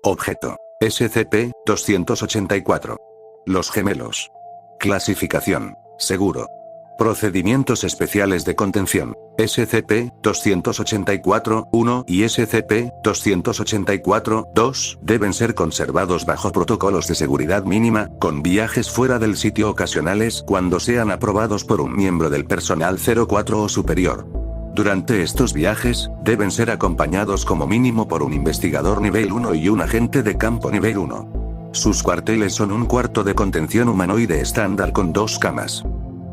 Objeto. SCP-284. Los gemelos. Clasificación. Seguro. Procedimientos especiales de contención. SCP-284-1 y SCP-284-2 deben ser conservados bajo protocolos de seguridad mínima, con viajes fuera del sitio ocasionales cuando sean aprobados por un miembro del personal 04 o superior. Durante estos viajes, deben ser acompañados como mínimo por un investigador nivel 1 y un agente de campo nivel 1. Sus cuarteles son un cuarto de contención humanoide estándar con 2 camas.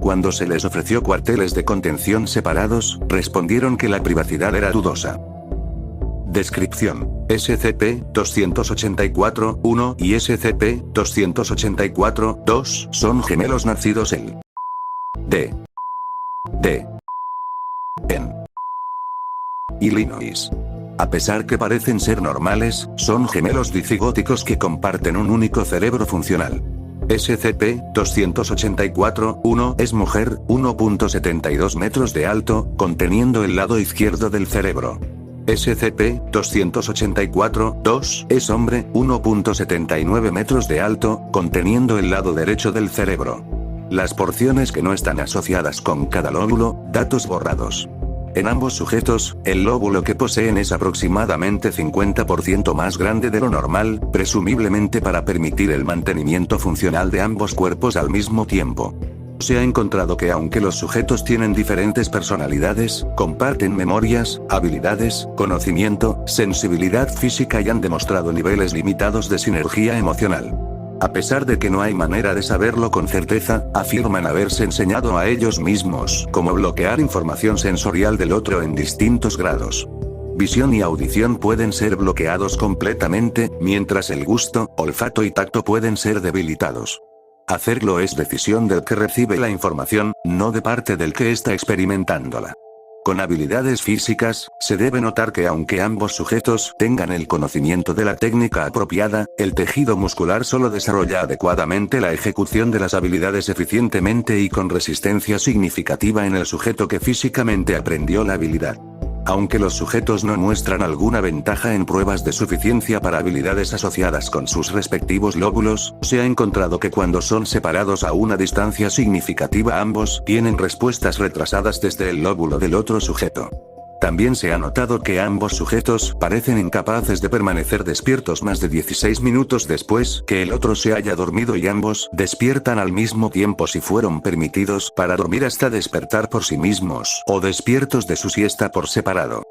Cuando se les ofreció cuarteles de contención separados, respondieron que la privacidad era dudosa. Descripción. SCP-284-1 y SCP-284-2 son gemelos nacidos el D. En Illinois. A pesar que parecen ser normales, son gemelos dicigóticos que comparten un único cerebro funcional. SCP-284-1 es mujer, 1.72 metros de alto, conteniendo el lado izquierdo del cerebro. SCP-284-2 es hombre, 1.79 metros de alto, conteniendo el lado derecho del cerebro. Las porciones que no están asociadas con cada lóbulo, datos borrados. En ambos sujetos, el lóbulo que poseen es aproximadamente 50% más grande de lo normal, presumiblemente para permitir el mantenimiento funcional de ambos cuerpos al mismo tiempo. Se ha encontrado que aunque los sujetos tienen diferentes personalidades, comparten memorias, habilidades, conocimiento, sensibilidad física y han demostrado niveles limitados de sinergia emocional. A pesar de que no hay manera de saberlo con certeza, afirman haberse enseñado a ellos mismos cómo bloquear información sensorial del otro en distintos grados. Visión y audición pueden ser bloqueados completamente, mientras el gusto, olfato y tacto pueden ser debilitados. Hacerlo es decisión del que recibe la información, no de parte del que está experimentándola. Con habilidades físicas, se debe notar que aunque ambos sujetos tengan el conocimiento de la técnica apropiada, el tejido muscular solo desarrolla adecuadamente la ejecución de las habilidades eficientemente y con resistencia significativa en el sujeto que físicamente aprendió la habilidad. Aunque los sujetos no muestran alguna ventaja en pruebas de suficiencia para habilidades asociadas con sus respectivos lóbulos, se ha encontrado que cuando son separados a una distancia significativa ambos tienen respuestas retrasadas desde el lóbulo del otro sujeto. También se ha notado que ambos sujetos parecen incapaces de permanecer despiertos más de 16 minutos después que el otro se haya dormido y ambos despiertan al mismo tiempo si fueron permitidos para dormir hasta despertar por sí mismos o despiertos de su siesta por separado.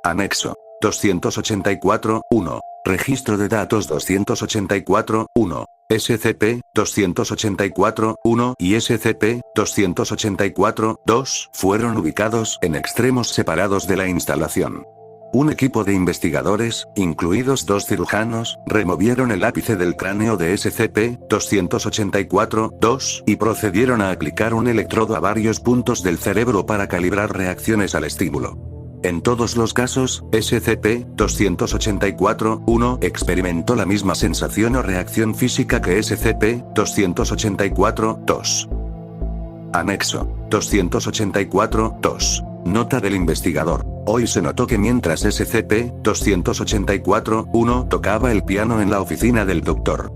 Anexo. 284-1. Registro de datos 284-1. SCP-284-1 y SCP-284-2 fueron ubicados en extremos separados de la instalación. Un equipo de investigadores, incluidos 2 cirujanos, removieron el ápice del cráneo de SCP-284-2 y procedieron a aplicar un electrodo a varios puntos del cerebro para calibrar reacciones al estímulo. En todos los casos, SCP-284-1 experimentó la misma sensación o reacción física que SCP-284-2. Anexo. 284-2. Nota del investigador. Hoy se notó que mientras SCP-284-1 tocaba el piano en la oficina del Dr.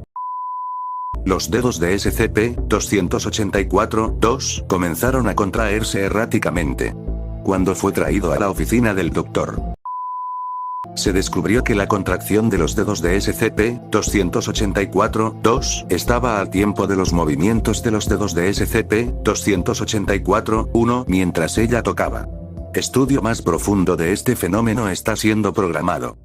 los dedos de SCP-284-2 comenzaron a contraerse erráticamente. Cuando fue traído a la oficina del Dr. se descubrió que la contracción de los dedos de SCP-284-2 estaba al tiempo de los movimientos de los dedos de SCP-284-1 mientras ella tocaba. Estudio más profundo de este fenómeno está siendo programado.